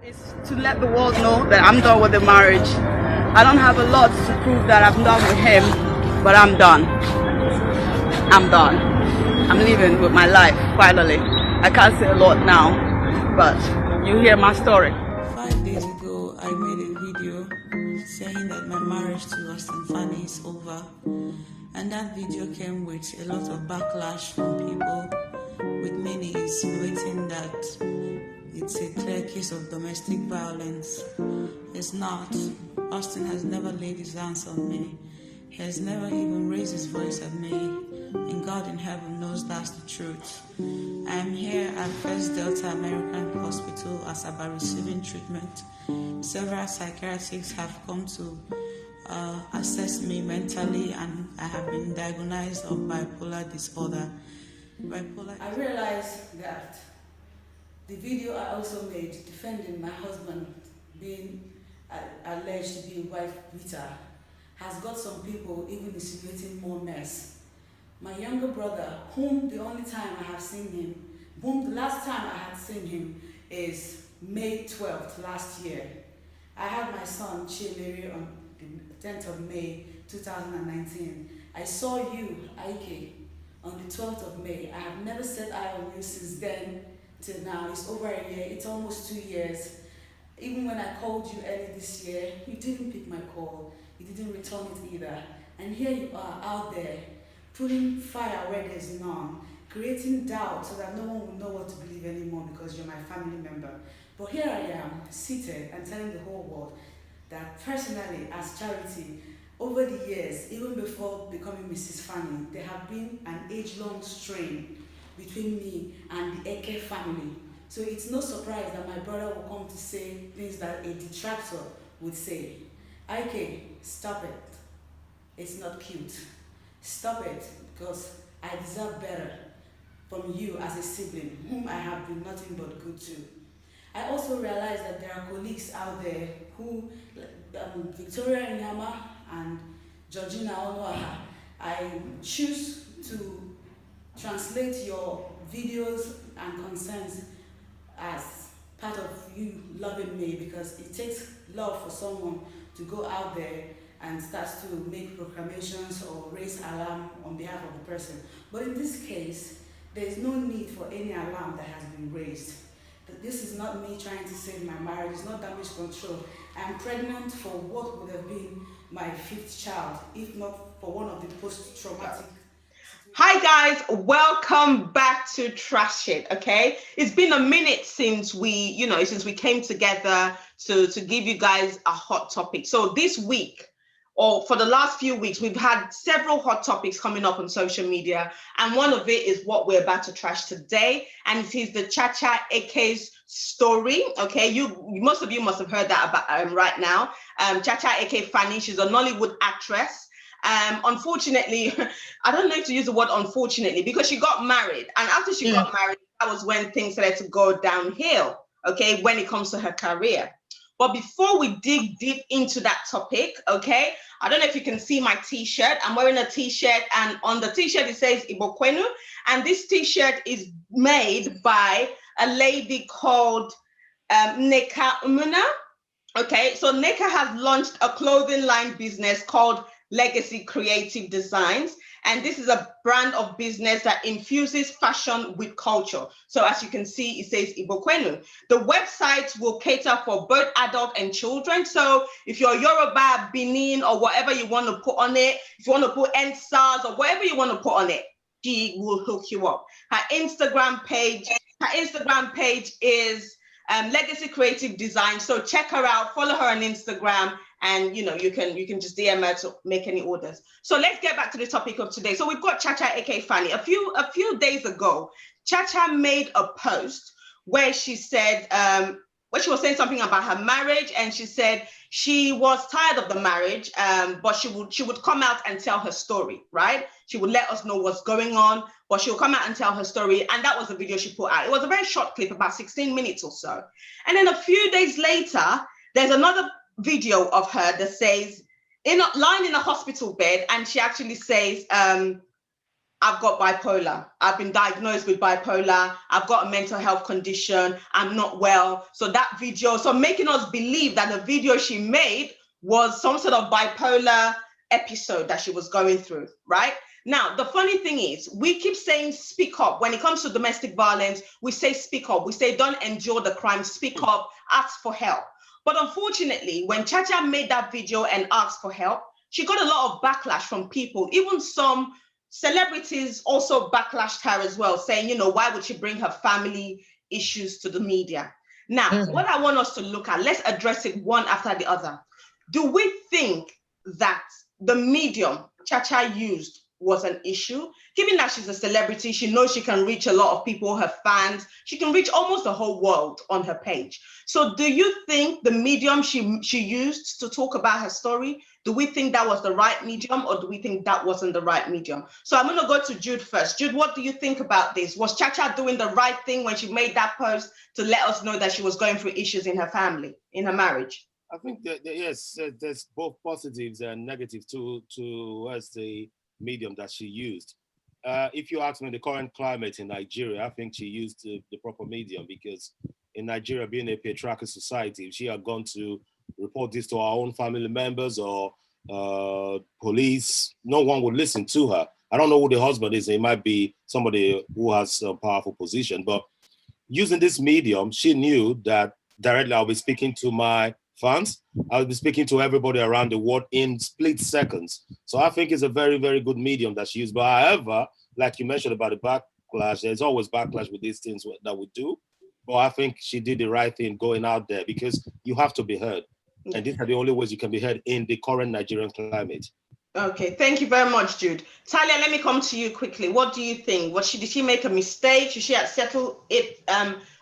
It's to let the world know that I'm done with the marriage. I don't have a lot to prove that I'm done with him, but I'm done. I'm done. I'm living with my life, finally. I can't say a lot now, but you hear my story. 5 days ago, I made a video saying that my marriage to FANNI is over. And that video came with a lot of backlash from people, with many insinuating that it's a clear case of domestic violence. It's not. Austin has never laid his hands on me. He has never even raised his voice at me. And God in heaven knows that's the truth. I am here at First Delta American Hospital as about receiving treatment. Several psychiatrists have come to assess me mentally, and I have been diagnosed of bipolar disorder. I realized that the video I also made defending my husband being alleged to be a wife beater has got some people even insinuating more mess. My younger brother, whom the only time I have seen him, whom the last time I had seen him is May 12th last year. I had my son Chileri on the 10th of May 2019. I saw you, Eke, on the 12th of May. I have never set eye on you since then till now. It's over a year, it's almost 2 years. Even when I called you early this year, you didn't pick my call. You didn't return it either. And here you are out there, putting fire where there's none, creating doubt so that no one will know what to believe anymore because you're my family member. But here I am, seated and telling the whole world that personally, as Charity, over the years, even before becoming Mrs. Fanny, there have been an age-long strain between me and the Eke family. So it's no surprise that my brother will come to say things that a detractor would say. Ike, stop it. It's not cute. Stop it, because I deserve better from you as a sibling, whom I have been nothing but good to. I also realize that there are colleagues out there who, Victoria Inyama and Georgina Onoaha, I choose to translate your videos and concerns as part of you loving me, because it takes love for someone to go out there and start to make proclamations or raise alarm on behalf of the person. But in this case, there is no need for any alarm that has been raised. This is not me trying to save my marriage, it's not damage control. I'm pregnant for what would have been my 5th child, if not for one of the post-traumatic. Hi guys, welcome back to Trash It, okay? It's been a minute since we came together to give you guys a hot topic. So this week, or for the last few weeks, we've had several hot topics coming up on social media, and one of it is what we're about to trash today, and it is the Chacha Eke's story, okay? Most of you must have heard that about right now. Chacha Eke FANNI, she's a Nollywood actress. Unfortunately, I don't know if to use the word unfortunately, because she got married, and after she got married, that was when things started to go downhill, okay, when it comes to her career. But before we dig deep into that topic, okay, I don't know if you can see my t-shirt. I'm wearing a t-shirt, and on the t-shirt it says Ibokwenu, and this t-shirt is made by a lady called Neka Umuna. Okay, so Neka has launched a clothing line business called Legacy Creative Designs, and this is a brand of business that infuses fashion with culture. So as you can see, it says Ibokwenu. The website will cater for both adult and children. So if you're Yoruba, Benin, or whatever you want to put on it, if you want to put NSARS or whatever you want to put on it, she will hook you up. Her Instagram page is Legacy Creative Design. So check her out, follow her on Instagram, and you can just DM her to make any orders. So let's get back to the topic of today. So we've got Chacha Eke FANNI. A few days ago, Chacha made a post where she said where she was saying something about her marriage, and she said she was tired of the marriage, but she would come out and tell her story, right? She would let us know what's going on, but she'll come out and tell her story, and that was the video she put out. It was a very short clip, about 16 minutes or so. And then a few days later, there's another video of her that says, lying in a hospital bed, and she actually says, I've got bipolar. I've been diagnosed with bipolar. I've got a mental health condition. I'm not well. So that video, so making us believe that the video she made was some sort of bipolar episode that she was going through, right? Now, the funny thing is, we keep saying speak up. When it comes to domestic violence, we say speak up. We say don't endure the crime, speak up, ask for help. But unfortunately, when Chacha made that video and asked for help, she got a lot of backlash from people. Even some celebrities also backlashed her as well, saying, you know, why would she bring her family issues to the media? Now, what I want us to look at, let's address it one after the other. Do we think that the medium Chacha used was an issue? Given that she's a celebrity, she knows she can reach a lot of people, her fans, she can reach almost the whole world on her page. So do you think the medium she used to talk about her story, do we think that was the right medium, or do we think that wasn't the right medium? So I'm going to go to Jude first. Jude, what do you think about this? Was Chacha doing the right thing when she made that post to let us know that she was going through issues in her family, in her marriage? I think that, yes, there's both positives and negatives towards the medium that she used. If you ask me the current climate in Nigeria, I think she used the proper medium, because in Nigeria, being a patriarchal society, if she had gone to report this to our own family members or police, no one would listen to her. I don't know who the husband is. It might be somebody who has a powerful position, but using this medium, she knew that directly I'll be speaking to my fans. I'll be speaking to everybody around the world in split seconds. So I think it's a very, very good medium that she used. But however, like you mentioned about the backlash, there's always backlash with these things that we do. But I think she did the right thing going out there, because you have to be heard. And these are the only ways you can be heard in the current Nigerian climate. Okay, thank you very much, Jude. Talia, let me come to you quickly. What do you think? Did she make a mistake? Should she have settled it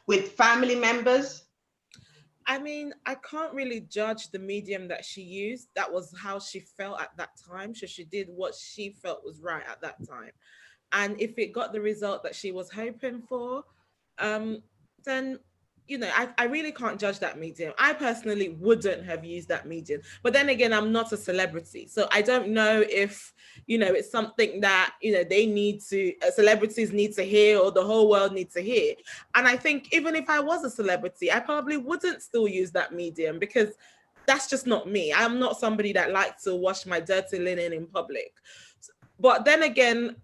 with family members? I mean, I can't really judge the medium that she used. That was how she felt at that time. So she did what she felt was right at that time. And if it got the result that she was hoping for, then, you know, I really can't judge that medium. I personally wouldn't have used that medium. But then again, I'm not a celebrity. So I don't know if, you know, it's something that, you know, celebrities need to hear, or the whole world needs to hear. And I think even if I was a celebrity, I probably wouldn't still use that medium, because that's just not me. I'm not somebody that likes to wash my dirty linen in public. But then again,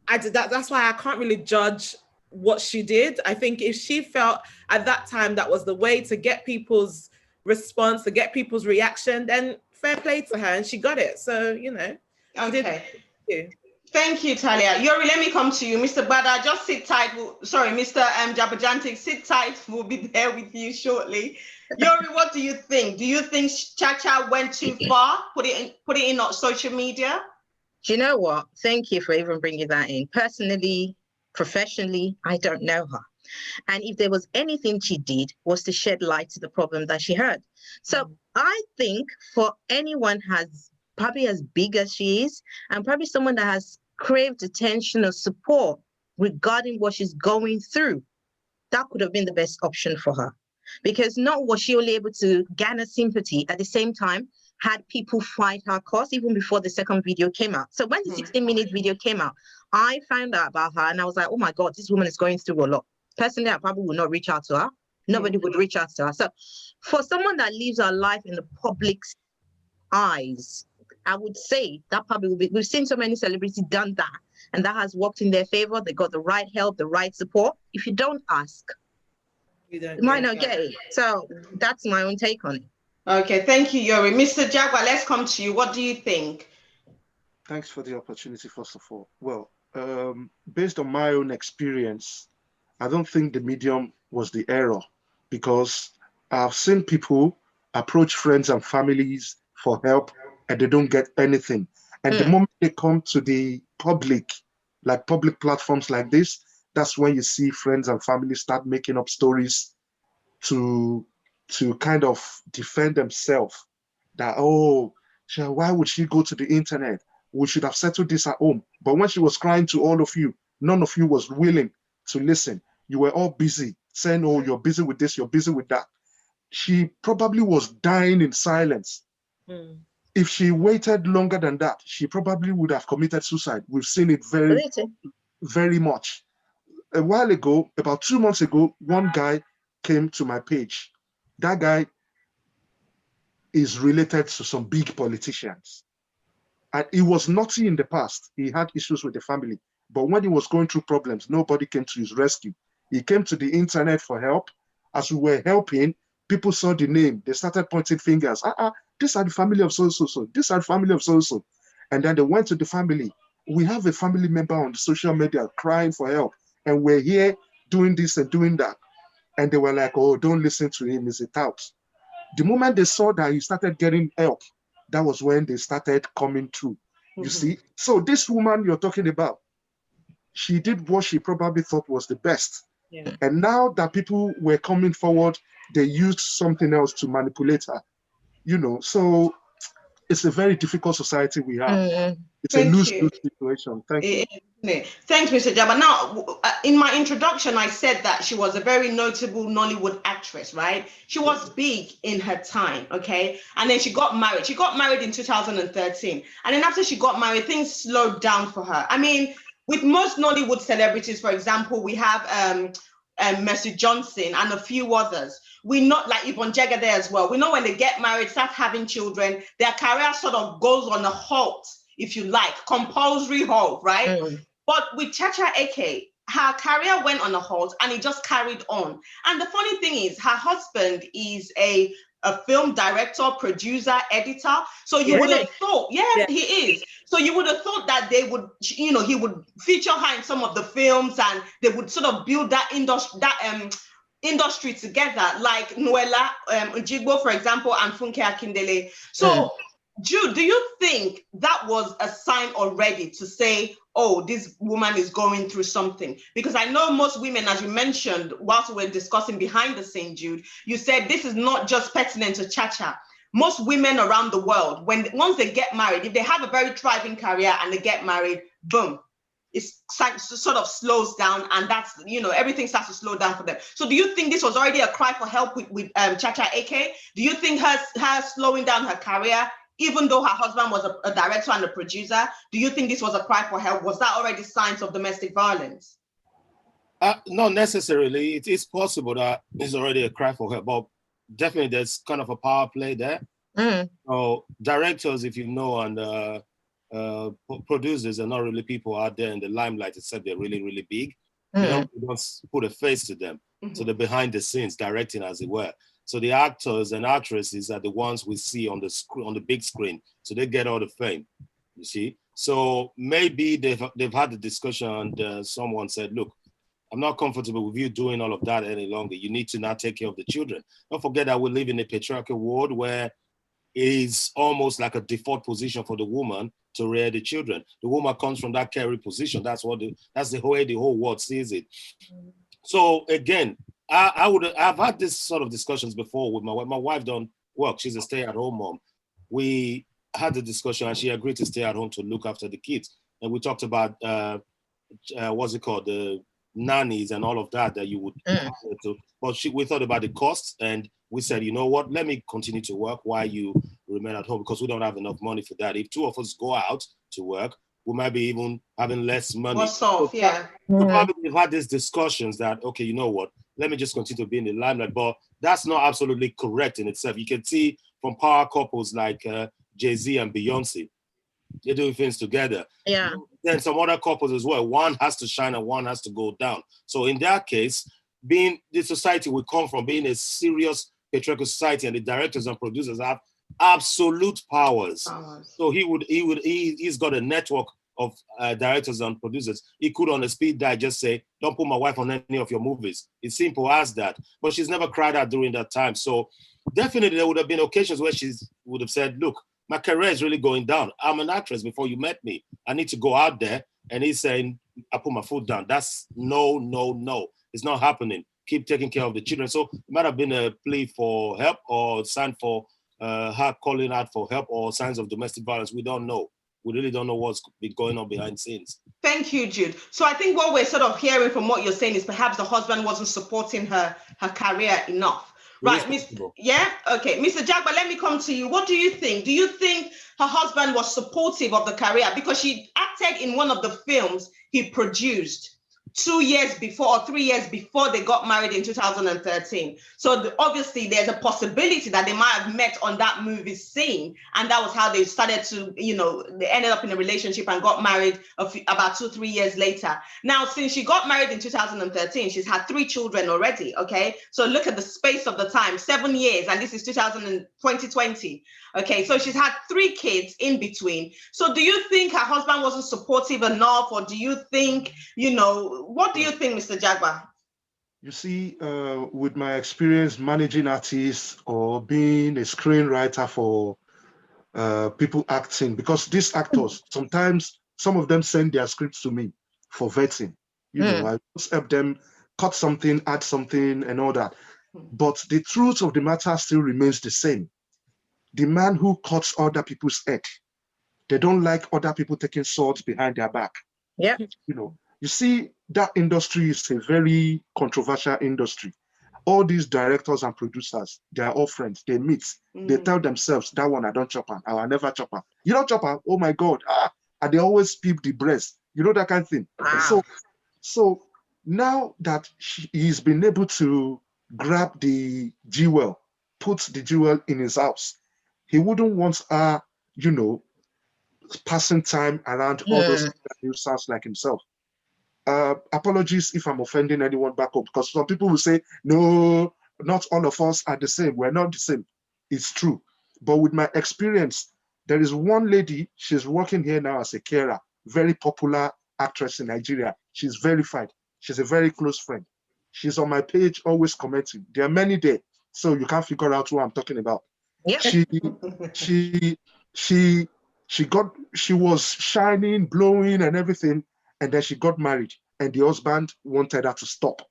that's why I can't really judge what she did. I think if she felt at that time that was the way to get people's response, to get people's reaction, then fair play to her, and she got it. So, you know. Okay. Thank you, Talia. Yori, let me come to you. Mr. Bada, just sit tight. Mr. Jabajantik, sit tight. We'll be there with you shortly. Yori, what do you think? Do you think Chacha went too far? Put it in on social media? Do you know what? Thank you for even bringing that in. Personally, professionally, I don't know her. And if there was anything she did, was to shed light to the problem that she heard. So I think for anyone probably as big as she is, and probably someone that has craved attention or support regarding what she's going through, that could have been the best option for her. Because not was she only able to garner sympathy, at the same time, had people fight her cause even before the second video came out. So when the 16-minute video came out, I found out about her and I was like, oh my God, this woman is going through a lot. Personally, I probably would not reach out to her. Nobody would reach out to her. So for someone that lives her life in the public's eyes, I would say that probably will be, we've seen so many celebrities done that, and that has worked in their favor. They got the right help, the right support. If you don't ask, you might not get it. So that's my own take on it. Okay, thank you, Yori. Mr. Jaguar, let's come to you. What do you think? Thanks for the opportunity, first of all. Well, based on my own experience, I don't think the medium was the error, because I've seen people approach friends and families for help and they don't get anything. And the moment they come to the public, like public platforms like this, that's when you see friends and families start making up stories to kind of defend themselves. That, oh, why would she go to the internet? We should have settled this at home. But when she was crying to all of you, none of you was willing to listen. You were all busy saying, oh, you're busy with this, you're busy with that. She probably was dying in silence. if she waited longer than that, she probably would have committed suicide. We've seen it very, very much. A while ago, about 2 months ago, one guy came to my page. That guy is related to some big politicians. And he was naughty in the past. He had issues with the family. But when he was going through problems, nobody came to his rescue. He came to the internet for help. As we were helping, people saw the name. They started pointing fingers. These are the family of so-so-so. These are the family of so-so. And then they went to the family. We have a family member on the social media crying for help. And we're here doing this and doing that. And they were like, oh, don't listen to him. He's a tout. The moment they saw that he started getting help, that was when they started coming through. You see? So this woman you're talking about, she did what she probably thought was the best. Yeah. And now that people were coming forward, they used something else to manipulate her. You know, so it's a very difficult society we have. It's a lose-lose situation. Thank you. Thanks, Mr. Jabba. Now, in my introduction, I said that she was a very notable Nollywood actress, right? She was big in her time, okay? And then she got married. She got married in 2013. And then after she got married, things slowed down for her. I mean, with most Nollywood celebrities, for example, we have Mercy Johnson and a few others. We know, like Yvonne Jagger there as well. We know when they get married, start having children, their career sort of goes on a halt, if you like, compulsory halt, right? But with Chacha Eke, her career went on a halt and it just carried on. And the funny thing is, her husband is a film director, producer, editor. So you would have thought, he is. So you would have thought that they would, you know, he would feature her in some of the films and they would sort of build that industry together, like Nuella Ujigbo, for example, and Funke Akindele. So, Jude, do you think that was a sign already to say, oh, this woman is going through something? Because I know most women, as you mentioned, whilst we were discussing behind the scene, Jude, you said this is not just pertinent to Chacha. Most women around the world, once they get married, if they have a very thriving career and they get married, boom, it sort of slows down, and that's, you know, everything starts to slow down for them. So do you think this was already a cry for help with Chacha Eke? Do you think her slowing down her career, even though her husband was a director and a producer, do you think this was a cry for help? Was that already signs of domestic violence? Not necessarily. It is possible that it's already a cry for help, but definitely there's kind of a power play there. So directors, if you know, and producers are not really people out there in the limelight, except they're really, really big. They don't put a face to them. So they're behind the scenes, directing, as it were. So the actors and actresses are the ones we see on the big screen. So they get all the fame, you see. So maybe they've had the discussion and someone said, look, I'm not comfortable with you doing all of that any longer. You need to now take care of the children. Don't forget that we live in a patriarchal world where it is almost like a default position for the woman to rear the children. The woman comes from that carry position. That's the way the whole world sees it. So again, I've had this sort of discussions before with my wife. My wife don't work. She's a stay-at-home mom. We had the discussion and she agreed to stay at home to look after the kids. And we talked about, what's it called? The nannies and all of that you would have to. But we thought about the costs and we said, you know what, let me continue to work while you remain at home because we don't have enough money for that. If two of us go out to work, we might be even having less money. What's off, yeah. So probably we've had these discussions that, okay, you know what, let me just continue to be in the limelight. But that's not absolutely correct in itself. You can see from power couples like Jay-Z and Beyonce, they're doing things together. Yeah. Then some other couples as well. One has to shine and one has to go down. So in that case, being the society we come from, being a serious patriarchal society, and the directors and producers have absolute powers. So he's got a network of directors and producers. He could on a speed dial just say, don't put my wife on any of your movies. It's simple as that. But she's never cried out during that time. So definitely there would have been occasions where she would have said, look, my career is really going down. I'm an actress before you met me. I need to go out there. And he's saying, I put my foot down. That's no. It's not happening. Keep taking care of the children. So it might have been a plea for help or sign for her calling out for help or signs of domestic violence. We don't know. We really don't know what's been going on behind the scenes. Thank you, Jude. So I think what we're sort of hearing from what you're saying is perhaps the husband wasn't supporting her career enough. Right, Miss. Yeah, okay, Mr. Jagba, let me come to you. What do you think? Do you think her husband was supportive of the career? Because she acted in one of the films he produced 2 years before or 3 years before they got married in 2013. So obviously there's a possibility that they might have met on that movie scene, and that was how they started to, they ended up in a relationship and got married about 2-3 years later. Now, since she got married in 2013, she's had 3 children already, okay? So look at the space of the time, 7 years, and this is 2020. Okay, so she's had 3 kids in between. So do you think her husband wasn't supportive enough, or do you think, what do you think, Mr. Jagba? You see, with my experience managing artists or being a screenwriter for people acting, because these actors, sometimes some of them send their scripts to me for vetting. I just help them cut something, add something, and all that. But the truth of the matter still remains the same. The man who cuts other people's head, they don't like other people taking swords behind their back. Yeah. You see, that industry is a very controversial industry. All these directors and producers, they are all friends. They meet. They tell themselves, that one, I don't chop her. I will never chop her. You don't chop her? Oh my God. And they always peep the breast. That kind of thing. Wow. So now that he's been able to grab the jewel, put the jewel in his house, he wouldn't want her, passing time around all those sounds like himself. Apologies if I'm offending anyone back home, because some people will say, no, not all of us are the same. We're not the same. It's true. But with my experience, there is one lady, she's working here now as a carer, very popular actress in Nigeria. She's verified. She's a very close friend. She's on my page, always commenting. There are many there, so you can't figure out who I'm talking about. Yep. She was shining, blowing, and everything. And then she got married, and the husband wanted her to stop.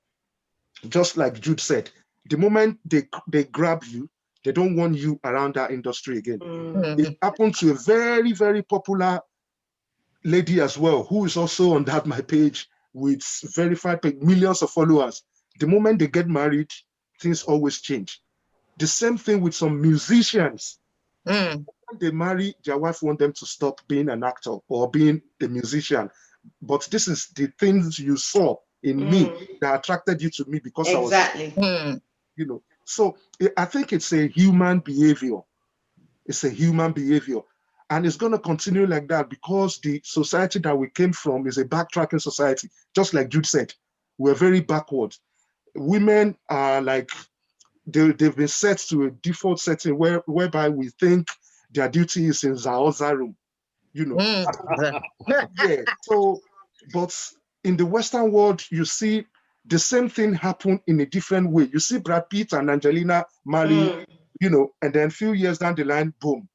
Just like Jude said, the moment they grab you, they don't want you around that industry again. It happened to a very, very popular lady as well, who is also on that my page with verified millions of followers. The moment they get married, things always change. The same thing with some musicians. When they marry, their wife wants them to stop being an actor or being a musician. But this is the things you saw in me that attracted you to me, because exactly. I was, So I think it's a human behavior. It's a human behavior. And it's going to continue like that, because the society that we came from is a backtracking society. Just like Jude said, we're very backward. Women are like, they've been set to a default setting whereby we think their duty is in Zaoza room. Yeah. So, but in the Western world, you see the same thing happen in a different way. You see Brad Pitt and Angelina marry, and then a few years down the line, boom.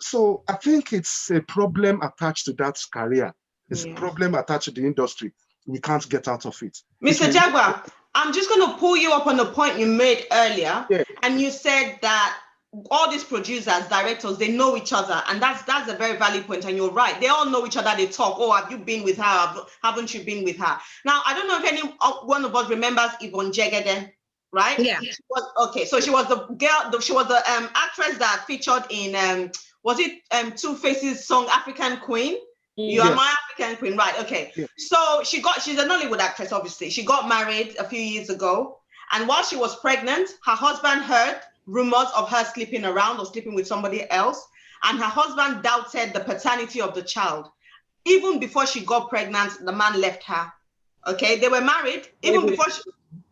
So I think it's a problem attached to that career. It's a problem attached to the industry. We can't get out of it. Mr. Jagba, I'm just going to pull you up on the point you made earlier. Yeah. And you said that all these producers, directors, they know each other, and that's a very valid point, and you're right. They all know each other. They talk. Oh, have you been with her? Haven't you been with her? Now, I don't know if any one of us remembers Yvonne Jegede, right? Yeah. So she was the girl. She was the actress that featured in was it Two-Face's song African Queen? You are my African Queen, right? Okay. Yeah. So she's a Nollywood actress. Obviously, she got married a few years ago, and while she was pregnant, her husband heard rumors of her sleeping around or sleeping with somebody else, and her husband doubted the paternity of the child. Even before she got pregnant, the man left her. Okay, they were married even before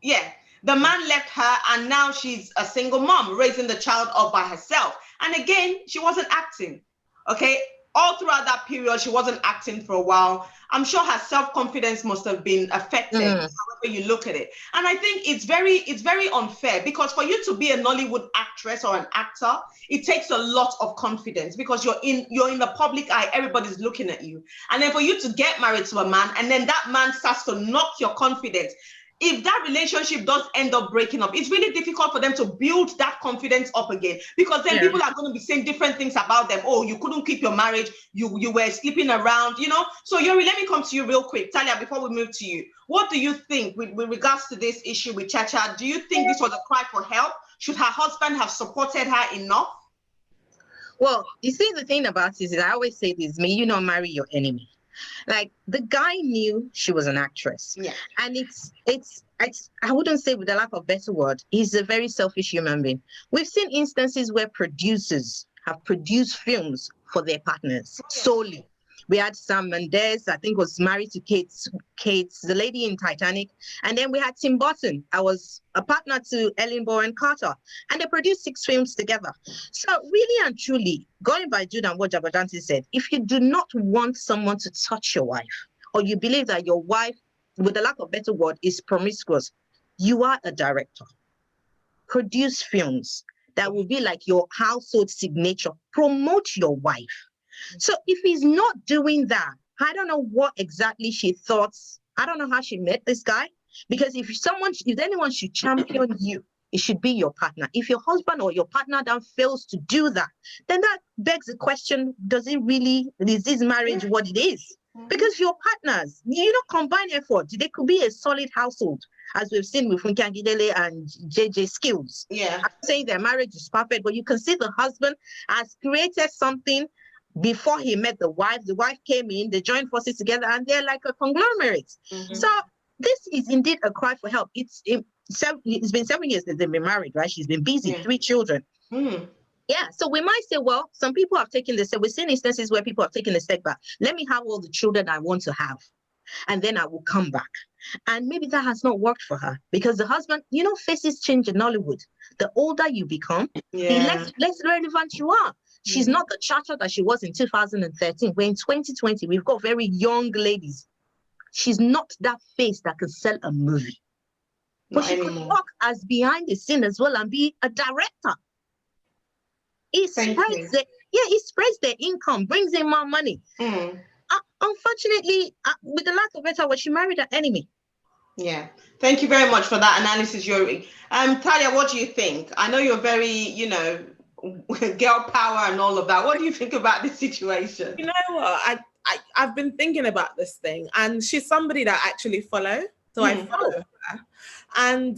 the man left her, and now she's a single mom raising the child up by herself. And again, she wasn't acting. Okay, all throughout that period, she wasn't acting for a while. I'm sure her self-confidence must have been affected, however you look at it. And I think it's very unfair, because for you to be a Nollywood actress or an actor, it takes a lot of confidence, because you're in the public eye, everybody's looking at you. And then for you to get married to a man, and then that man starts to knock your confidence, if that relationship does end up breaking up, it's really difficult for them to build that confidence up again, because then people are going to be saying different things about them. Oh, you couldn't keep your marriage. You were sleeping around, So Yori, let me come to you real quick. Talia, before we move to you, what do you think with regards to this issue with Chacha? Do you think this was a cry for help, Should her husband have supported her enough? Well, you see, the thing about this is I always say this, may you not marry your enemy. Like, the guy knew she was an actress. Yeah. And it's I wouldn't say, with the lack of better word, he's a very selfish human being. We've seen instances where producers have produced films for their partners solely. We had Sam Mendes, I think, was married to Kate's the lady in Titanic. And then we had Tim Burton. I was a partner to Ellen Bowen Carter. And they produced 6 films together. So really and truly, going by Jude and what Jabadanti said, if you do not want someone to touch your wife, or you believe that your wife, with the lack of better word, is promiscuous, you are a director. Produce films that will be like your household signature. Promote your wife. So if he's not doing that, I don't know what exactly she thought. I don't know how she met this guy. Because if anyone should champion you, it should be your partner. If your husband or your partner then fails to do that, then that begs the question, is this marriage what it is? Because your partners, combine effort. They could be a solid household, as we've seen with Funke Akindele and JJ Skills. Yeah. I'm saying their marriage is perfect, but you can see the husband has created something before he met the wife. The wife came in, they joined forces together, and they're like a conglomerate. So this is indeed a cry for help. It's been 7 years that they've been married, right? She's been busy, 3 children. Yeah, so we might say, well, some people have taken this. We've seen instances where people have taken a step back. Let me have all the children I want to have, and then I will come back. And maybe that has not worked for her, because the husband, faces change in Nollywood. The older you become, the less relevant you are. She's not the Chacha that she was in 2013. We're in 2020. We've got very young ladies. She's not that face that can sell a movie. But she could work as behind the scene as well and be a director. It spreads their income, brings in more money. Unfortunately, with the lack of better word, she married her enemy. Yeah. Thank you very much for that analysis, Yuri. Talia, what do you think? I know you're very, girl power and all of that. What do you think about this situation? You know what? I've been thinking about this thing, and she's somebody that I actually follow. So I follow her. And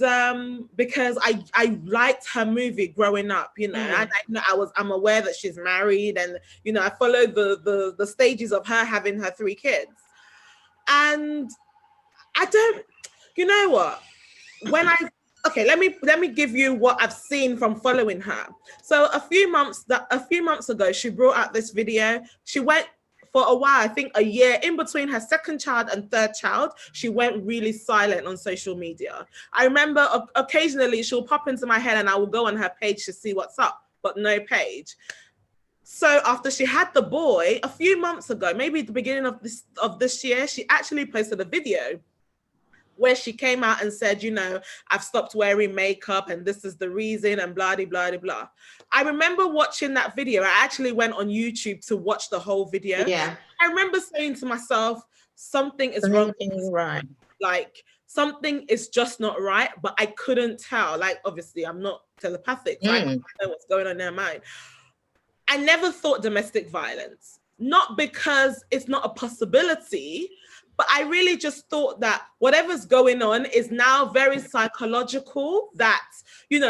because I liked her movie growing up, and I'm aware that she's married, and I followed the stages of her having her 3 kids. And I don't, what? Let me give you what I've seen from following her. So a few months ago, she brought out this video. She went for a while, I think a year, in between her 2nd child and 3rd child, she went really silent on social media. I remember occasionally she'll pop into my head and I will go on her page to see what's up, but no page. So after she had the boy, a few months ago, maybe at the beginning of this year, she actually posted a video where she came out and said, I've stopped wearing makeup and this is the reason, and blah, blah, blah, blah. I remember watching that video. I actually went on YouTube to watch the whole video. Yeah. I remember saying to myself, something is wrong. Right. Like, something is just not right, but I couldn't tell. Like, obviously, I'm not telepathic, so I don't know what's going on in their mind. I never thought domestic violence, not because it's not a possibility, but I really just thought that whatever's going on is now very psychological, that,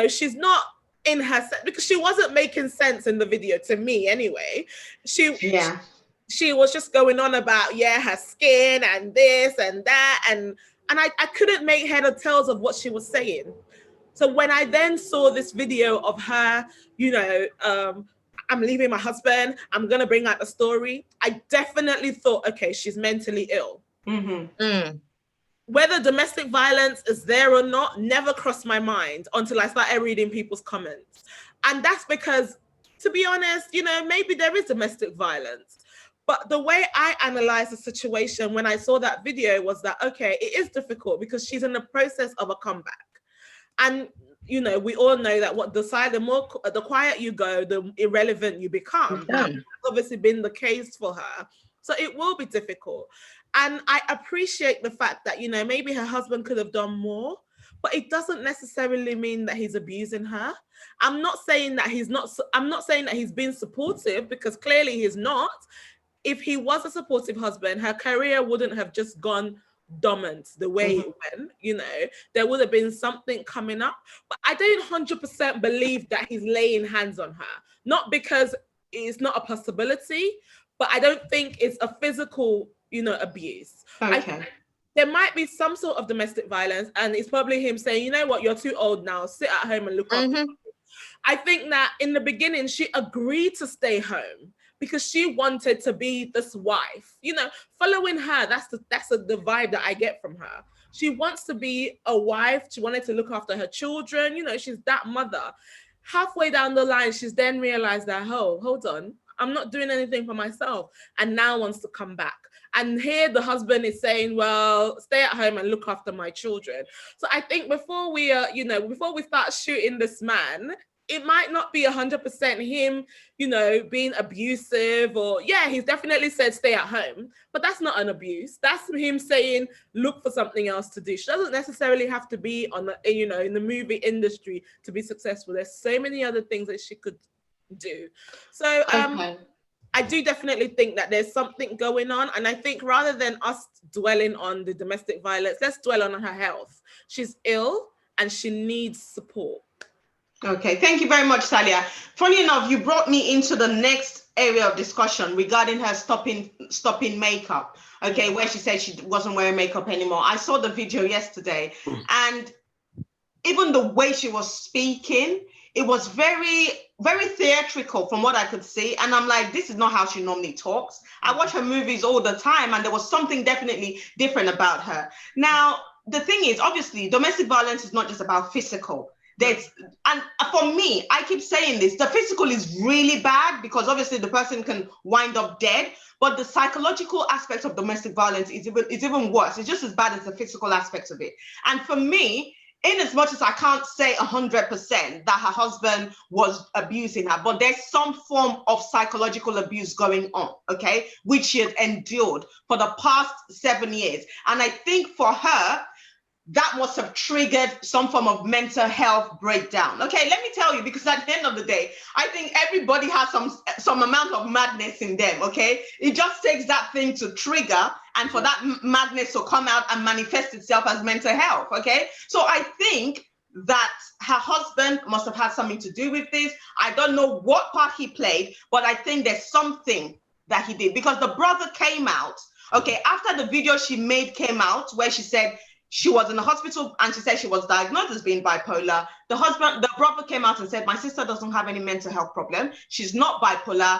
she's not in her set, because she wasn't making sense in the video to me anyway. She was just going on about, her skin and this and that. And I couldn't make head or tails of what she was saying. So when I then saw this video of her, I'm leaving my husband, I'm going to bring out the story, I definitely thought, okay, she's mentally ill. Whether domestic violence is there or not never crossed my mind until I started reading people's comments. And that's because, to be honest, maybe there is domestic violence. But the way I analyzed the situation when I saw that video was that, okay, it is difficult because she's in the process of a comeback. And, we all know that the quiet you go, the irrelevant you become. That's obviously been the case for her. So it will be difficult. And I appreciate the fact that, maybe her husband could have done more, but it doesn't necessarily mean that he's abusing her. I'm not saying that he's being supportive, because clearly he's not. If he was a supportive husband, her career wouldn't have just gone dormant the way it went, you know, there would have been something coming up. But I don't 100% believe that he's laying hands on her. Not because it's not a possibility, but I don't think it's a physical, you know, abuse. Okay. There might be some sort of domestic violence, and it's probably him saying, you know what, you're too old now, sit at home and look after me. I think that in the beginning, she agreed to stay home because she wanted to be this wife. You know, following her, that's the vibe that I get from her. She wants to be a wife. She wanted to look after her children. You know, she's that mother. Halfway down the line, she's then realized that, oh, hold on, I'm not doing anything for myself, and now wants to come back. And here the husband is saying, well, stay at home and look after my children. So I think before we before we start shooting this man, it might not be 100% him, you know, being abusive, or yeah, he's definitely said stay at home, but that's not an abuse. That's him saying look for something else to do. She doesn't necessarily have to be on the, you know, in the movie industry to be successful. There's so many other things that she could do. So I do definitely think that there's something going on. And I think rather than us dwelling on the domestic violence, let's dwell on her health. She's ill and she needs support. Okay, thank you very much, Talia. Funny enough, you brought me into the next area of discussion regarding her stopping makeup. Okay, where she said she wasn't wearing makeup anymore. I saw the video yesterday, and even the way she was speaking, it was very, very theatrical from what I could see. And I'm like, this is not how she normally talks. I watch her movies all the time, and there was something definitely different about her. Now, the thing is, obviously, domestic violence is not just about physical. And for me, I keep saying this, the physical is really bad because obviously the person can wind up dead, but the psychological aspect of domestic violence is even worse. It's just as bad as the physical aspect of it. And for me, in as much as I can't say 100% that her husband was abusing her, but there's some form of psychological abuse going on, okay, which she has endured for the past 7 years. And I think for her, that must have triggered some form of mental health breakdown. Okay, let me tell you, because at the end of the day, I think everybody has some amount of madness in them, okay? It just takes that thing to trigger and for that madness to come out and manifest itself as mental health, okay? So I think that her husband must have had something to do with this. I don't know what part he played, but I think there's something that he did, because the brother came out, okay, after the video she made came out where she said she was in the hospital and she said she was diagnosed as being bipolar. The brother came out and said, my sister doesn't have any mental health problem. She's not bipolar.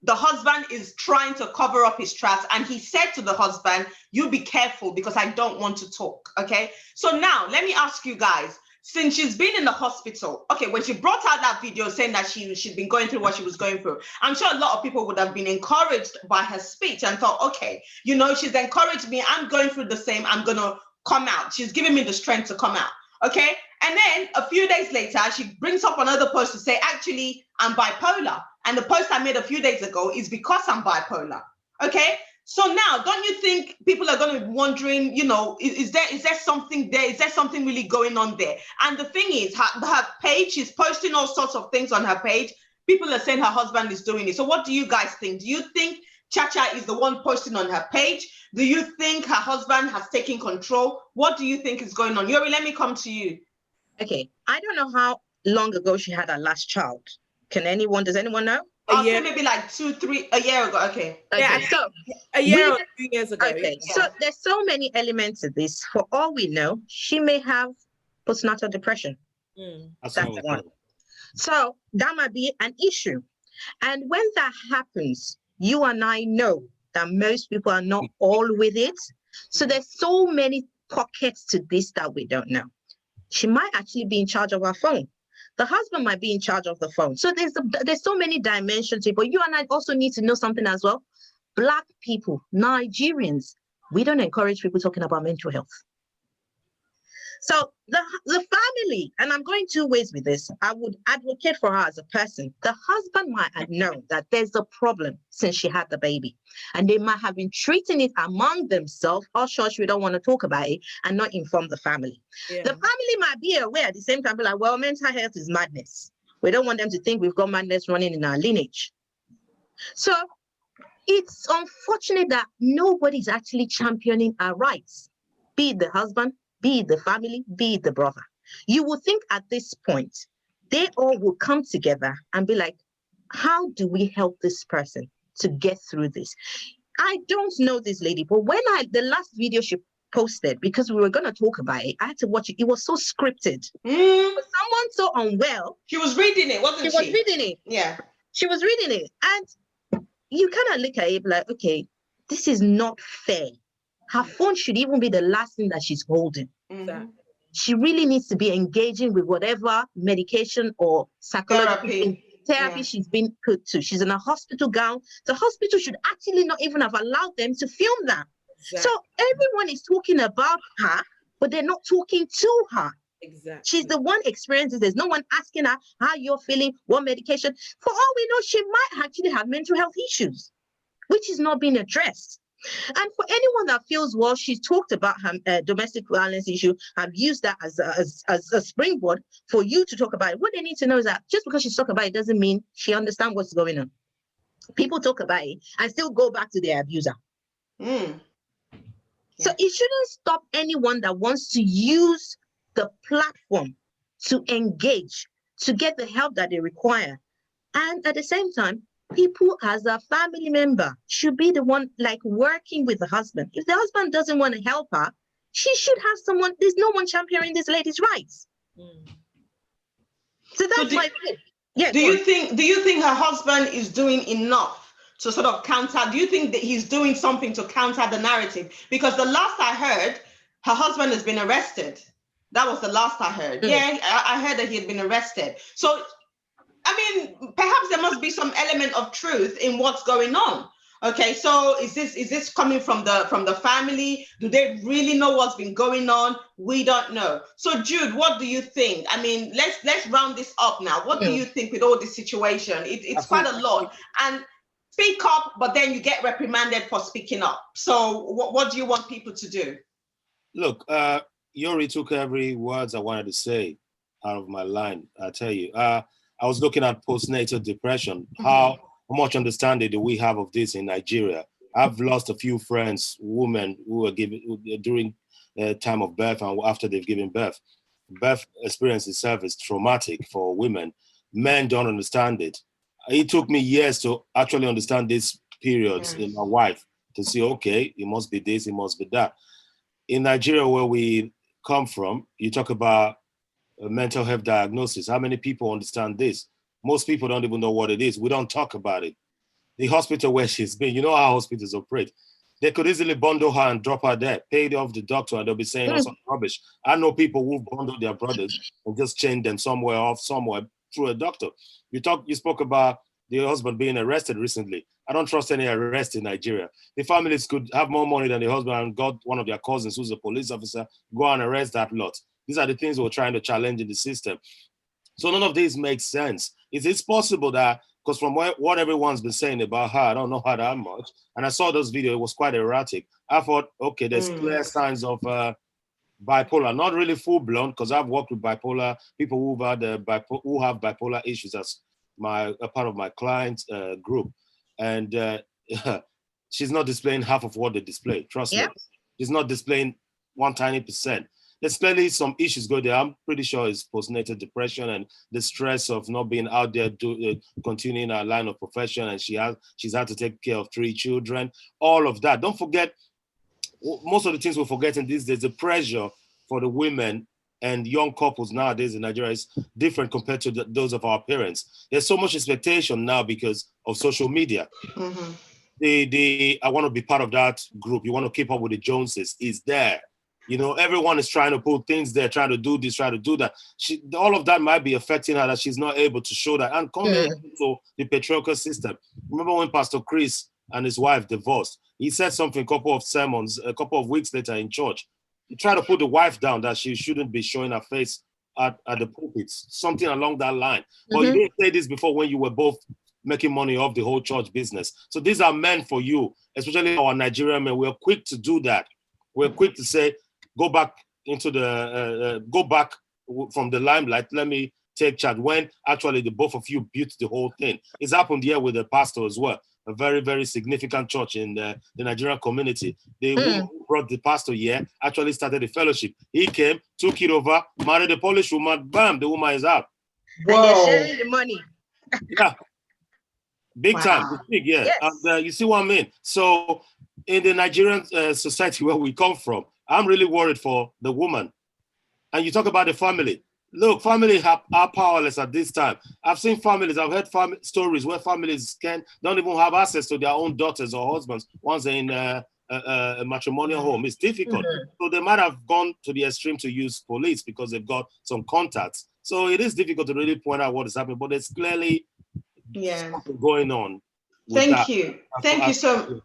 The husband is trying to cover up his tracks. And he said to the husband, you be careful because I don't want to talk, okay? So now let me ask you guys, since she's been in the hospital, okay, when she brought out that video saying that she'd been going through what she was going through, I'm sure a lot of people would have been encouraged by her speech and thought, okay, you know, she's encouraged me. I'm going through the same. I'm going to come out. She's giving me the strength to come out. Okay. And then a few days later, she brings up another post to say, actually, I'm bipolar. And the post I made a few days ago is because I'm bipolar. Okay. So now, don't you think people are going to be wondering, you know, is there something there? Is there something really going on there? And the thing is, her page, she's posting all sorts of things on her page. People are saying her husband is doing it. So what do you guys think? Do you think Chacha is the one posting on her page? Do you think her husband has taken control? What do you think is going on? Yori, let me come to you. Okay, I don't know how long ago she had her last child. Does anyone know? I'll say maybe like a year ago. Okay. Yeah, so a year or 2 years ago. Okay, yeah. So there's so many elements to this. For all we know, she may have postnatal depression. That's one. So that might be an issue. And when that happens, you and I know that most people are not all with it. So there's so many pockets to this that we don't know. She might actually be in charge of her phone. The husband might be in charge of the phone. So there's so many dimensions to it. But you and I also need to know something as well. Black people, Nigerians, we don't encourage people talking about mental health. So the family, and I'm going 2 ways with this. I would advocate for her as a person. The husband might have known that there's a problem since she had the baby, and they might have been treating it among themselves. Oh, shush, we don't want to talk about it, and not inform the family. Yeah. The family might be aware at the same time, be like, well, mental health is madness. We don't want them to think we've got madness running in our lineage. So it's unfortunate that nobody's actually championing our rights. be it the husband, be it the family, be it the brother. You will think at this point, they all will come together and be like, how do we help this person to get through this? I don't know this lady, but when the last video she posted, because we were going to talk about it, I had to watch it. It was so scripted. For someone so unwell. She was reading it, wasn't she? She was reading it. Yeah. She was reading it. And you kind of look at it like, okay, this is not fair. Her phone should even be the last thing that she's holding. Mm-hmm. She really needs to be engaging with whatever medication or psychological therapy she's been put to. She's in a hospital gown. The hospital should actually not even have allowed them to film that. Exactly. So everyone is talking about her, but they're not talking to her. Exactly. She's the one experiencing. There's no one asking her how you're feeling, what medication. For all we know, she might actually have mental health issues, which is not being addressed. And for anyone that feels, well, she's talked about her domestic violence issue, I've used that as a springboard for you to talk about it. What they need to know is that just because she's talking about it doesn't mean she understands what's going on. People talk about it and still go back to their abuser. So it shouldn't stop anyone that wants to use the platform to engage, to get the help that they require. And at the same time, people as a family member should be the one like working with the husband. If the husband doesn't want to help her, she should have someone. There's no one championing this lady's rights. So that's my thing. Yeah. Do you think her husband is doing enough to sort of counter? Do you think that he's doing something to counter the narrative? Because the last I heard, her husband has been arrested. That was the last I heard. Yeah, I heard that he had been arrested. So I mean, perhaps there must be some element of truth in what's going on. Okay, so is this coming from the family? Do they really know what's been going on? We don't know. So Jude, what do you think? I mean, let's round this up now. What do you think with all this situation? It's quite a lot. And speak up, but then you get reprimanded for speaking up. So what do you want people to do? Look, Yori took every words I wanted to say out of my line. I tell you. I was looking at postnatal depression. How much understanding do we have of this in Nigeria? I've lost a few friends, women who were given during time of birth and after they've given birth. Birth experience itself is traumatic for women. Men don't understand it. It took me years to actually understand these periods in my wife to see, okay, it must be this, it must be that. In Nigeria, where we come from, you talk about a mental health diagnosis. How many people understand this? Most people don't even know what it is. We don't talk about it. The hospital where she's been, you know how hospitals operate. They could easily bundle her and drop her there, pay off the doctor, and they'll be saying some rubbish. I know people who bundle their brothers and just chain them somewhere through a doctor. You spoke about the husband being arrested recently. I don't trust any arrest in Nigeria. The families could have more money than the husband and got one of their cousins who's a police officer, go and arrest that lot. These are the things we're trying to challenge in the system. So none of this makes sense. Is it possible that, because from what everyone's been saying about her, I don't know her that much, and I saw this video, it was quite erratic. I thought, okay, there's clear signs of bipolar, not really full-blown, because I've worked with bipolar, people who have bipolar issues as a part of my client group. And she's not displaying half of what they display, trust me. She's not displaying one tiny %. There's clearly some issues going there. I'm pretty sure it's postnatal depression and the stress of not being out there continuing her line of profession, and she's had to take care of 3 children. All of that. Don't forget, most of the things we're forgetting these days, the pressure for the women and young couples nowadays in Nigeria is different compared to those of our parents. There's so much expectation now because of social media. I want to be part of that group. You want to keep up with the Joneses. Is there. You know, everyone is trying to put things there, trying to do this, trying to do that. All of that might be affecting her, that she's not able to show that. And coming into the patriarchal system. Remember when Pastor Chris and his wife divorced? He said something a couple of sermons, a couple of weeks later in church. He tried to put the wife down, that she shouldn't be showing her face at the pulpits, something along that line. But you didn't say this before when you were both making money off the whole church business. So these are meant for you, especially our Nigerian men. We're quick to do that. We're quick to say, go back into go back from the limelight. Let me take charge. When actually the both of you built the whole thing. It's happened here with the pastor as well. a very, very significant church in the Nigerian community. The woman who brought the pastor here actually started a fellowship. He came, took it over, married a Polish woman, bam, the woman is out. And they're sharing the money. Yeah. Big time. It's big, yeah. Yes. And, you see what I mean? So in the Nigerian society where we come from, I'm really worried for the woman. And you talk about the family. Look, families are powerless at this time. I've seen families, I've heard stories where families don't even have access to their own daughters or husbands once they're in a matrimonial home. It's difficult. So they might have gone to the extreme to use police because they've got some contacts. So it is difficult to really point out what is happening, but it's clearly something going on. Thank you. Thank you so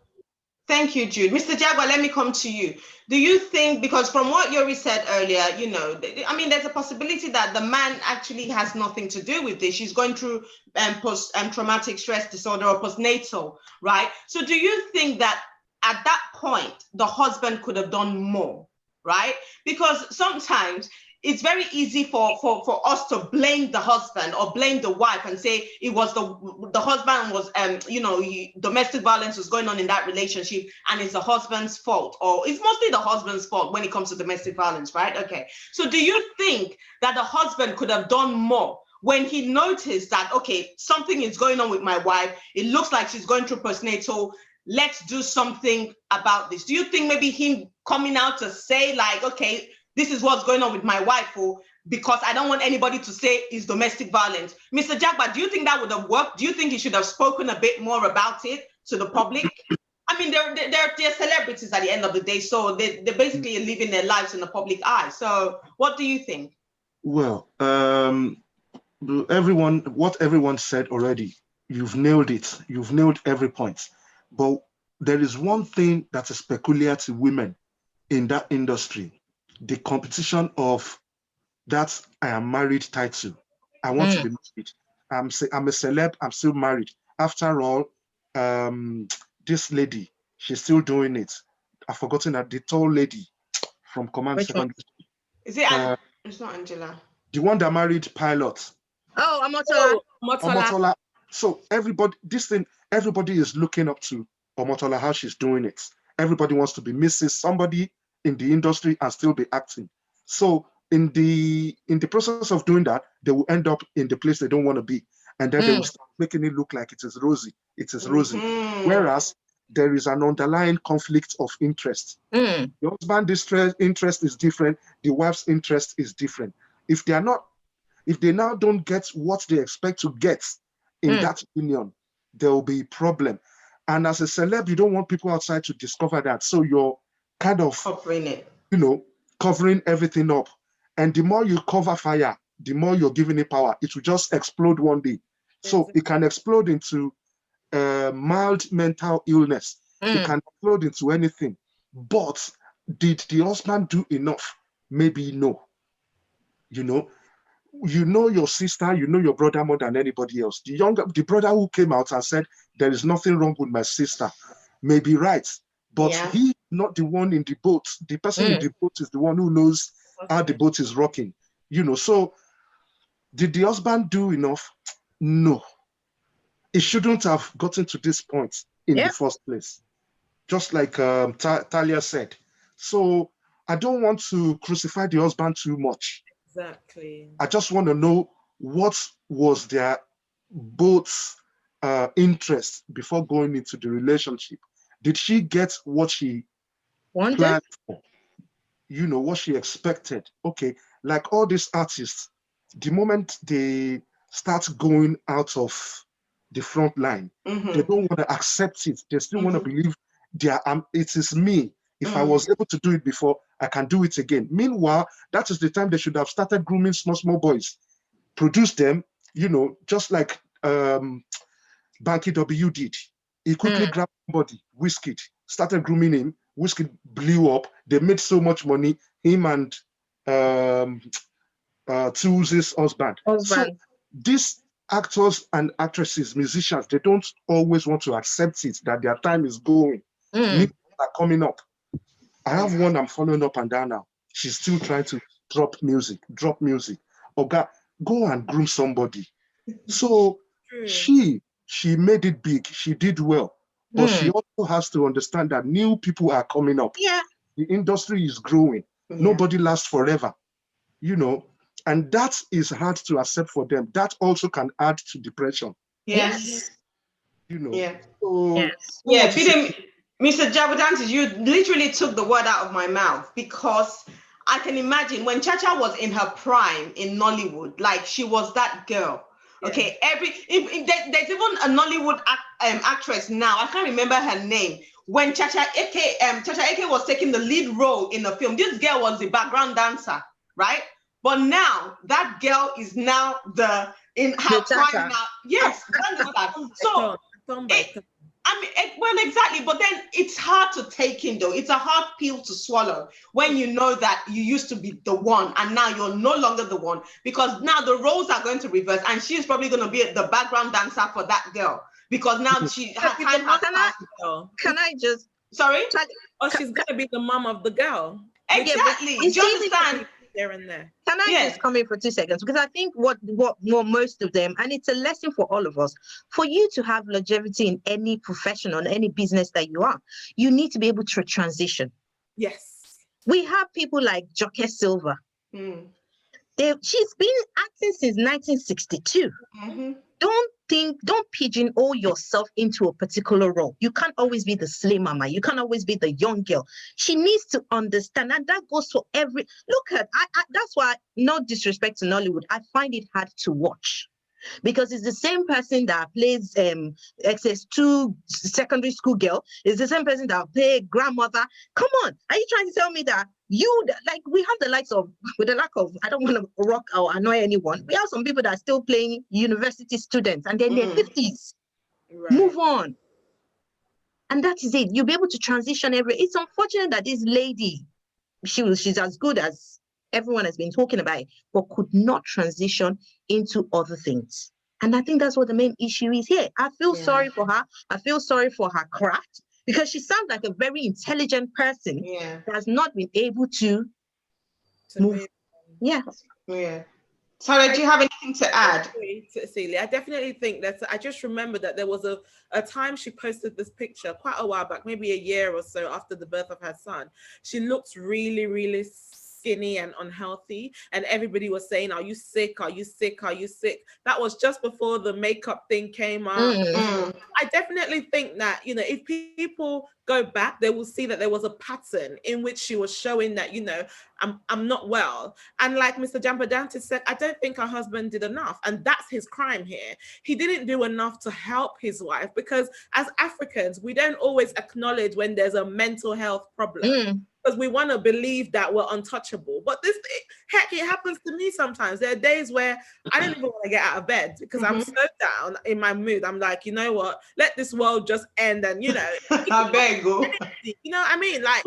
Thank you, Jude. Mr. Jaguar, let me come to you. Do you think, because from what Yori said earlier, you know, I mean, there's a possibility that the man actually has nothing to do with this. She's going through post-traumatic stress disorder or postnatal, right? So do you think that at that point, the husband could have done more, right? Because sometimes it's very easy for us to blame the husband or blame the wife and say it was the husband was, you know, domestic violence was going on in that relationship and it's the husband's fault, or it's mostly the husband's fault when it comes to domestic violence, right? Okay. So do you think that the husband could have done more when he noticed that, okay, something is going on with my wife, it looks like she's going through postnatal, let's do something about this? Do you think maybe him coming out to say like, okay, this is what's going on with my wife, because I don't want anybody to say it's domestic violence. Mr. Jagba, do you think that would have worked? Do you think he should have spoken a bit more about it to the public? I mean, they're celebrities at the end of the day, so they're basically living their lives in the public eye. So what do you think? Well, what everyone said already, you've nailed it. You've nailed every point. But there is one thing that is peculiar to women in that industry. The competition of that I am married title. I want to be married. I'm a celeb, I'm still married. After all, this lady, she's still doing it. I've forgotten that the tall lady from Command Secondary. Is it it's not Angela. The one that married pilot. Oh, Omotola. Omotola. So everybody is looking up to Omotola, how she's doing it. Everybody wants to be Mrs. somebody in the industry and still be acting. So in the process of doing that, they will end up in the place they don't want to be. And then they will start making it look like it is rosy. It is rosy. Whereas there is an underlying conflict of interest. The husband's interest is different. The wife's interest is different. If they now don't get what they expect to get in that union, there will be a problem. And as a celeb, you don't want people outside to discover that. So you're kind of covering it, covering everything up. And the more you cover fire, the more you're giving it power. It will just explode one day. So it can explode into mild mental illness. It can explode into anything. But did the husband do enough? Maybe no. You know your sister, you know your brother more than anybody else. The brother who came out and said there is nothing wrong with my sister may be right. But he's not the one in the boat. The person in the boat is the one who knows how the boat is rocking. So did the husband do enough? No. It shouldn't have gotten to this point in the first place. Just like Talia said. So I don't want to crucify the husband too much. Exactly. I just want to know what was their both interest before going into the relationship. Did she get what she planned for? What she expected. Okay, like all these artists, the moment they start going out of the front line, they don't want to accept it. They still want to believe it is me. If I was able to do it before, I can do it again. Meanwhile, that is the time they should have started grooming small boys, produce them, just like Banky W did. He quickly grabbed somebody, Wizkid, started grooming him. Wizkid blew up. They made so much money, him and Tuzi's husband. So these actors and actresses, musicians, they don't always want to accept it, that their time is going. New are coming up. I have one I'm following up and down now. She's still trying to drop music. Okay, go and groom somebody. So she she made it big. She did well. But she also has to understand that new people are coming up. Yeah. The industry is growing. Nobody lasts forever, you know, and that is hard to accept for them. That also can add to depression. Yes. You know. Yeah. So, Yes. Yeah, Mr. Jabadanti, you literally took the word out of my mouth, because I can imagine when Chacha was in her prime in Nollywood, like she was that girl. Okay, there's even a Nollywood actress now. I can't remember her name. When Chacha Eke was taking the lead role in the film, this girl was the background dancer, right? But now that girl is now in her prime now. Yes, so. Well, exactly. But then it's hard to take in, though. It's a hard pill to swallow when you know that you used to be the one and now you're no longer the one, because now the roles are going to reverse and she's probably going to be the background dancer for that girl, because now her time has passed. Can I just... Sorry? She's going to be the mom of the girl. Exactly. Do you understand? There and there. Can I just come in for 2 seconds? Because I think what most of them, and it's a lesson for all of us, for you to have longevity in any profession or any business that you are, you need to be able to transition. Yes. We have people like Joke Silva. She's been acting since 1962. Don't pigeonhole yourself into a particular role. You can't always be the slay mama. You can't always be the young girl. She needs to understand, and that goes for every... Look at, that's why, no disrespect to Nollywood, I find it hard to watch. Because it's the same person that plays XS2 secondary school girl. It's the same person that plays grandmother. Come on, are you trying to tell me that we have the likes of, with the lack of, I don't want to rock or annoy anyone, we have some people that are still playing university students and they're in their 50s. Right. Move on. And that is it. You'll be able to transition it's unfortunate that this lady, she's as good as everyone has been talking about it, but could not transition into other things. And I think that's what the main issue is here. I feel sorry for her. I feel sorry for her craft, because she sounds like a very intelligent person that has not been able to move. Yeah. Tara, do you have anything to add? Celia, I definitely think that I just remember that there was a time she posted this picture quite a while back, maybe a year or so after the birth of her son. She looks really, really skinny and unhealthy, and everybody was saying, are you sick? Are you sick? Are you sick? That was just before the makeup thing came out. I definitely think that, you know, if people go back, they will see that there was a pattern in which she was showing that, you know, I'm not well. And like Mr. Jampadanti said, I don't think her husband did enough. And that's his crime here. He didn't do enough to help his wife, because as Africans, we don't always acknowledge when there's a mental health problem. Because we want to believe that we're untouchable. But heck, it happens to me sometimes. There are days where I don't even want to get out of bed because I'm so down in my mood. I'm like, you know what? Let this world just end. And, you know, I beg you. You know what I mean? Like,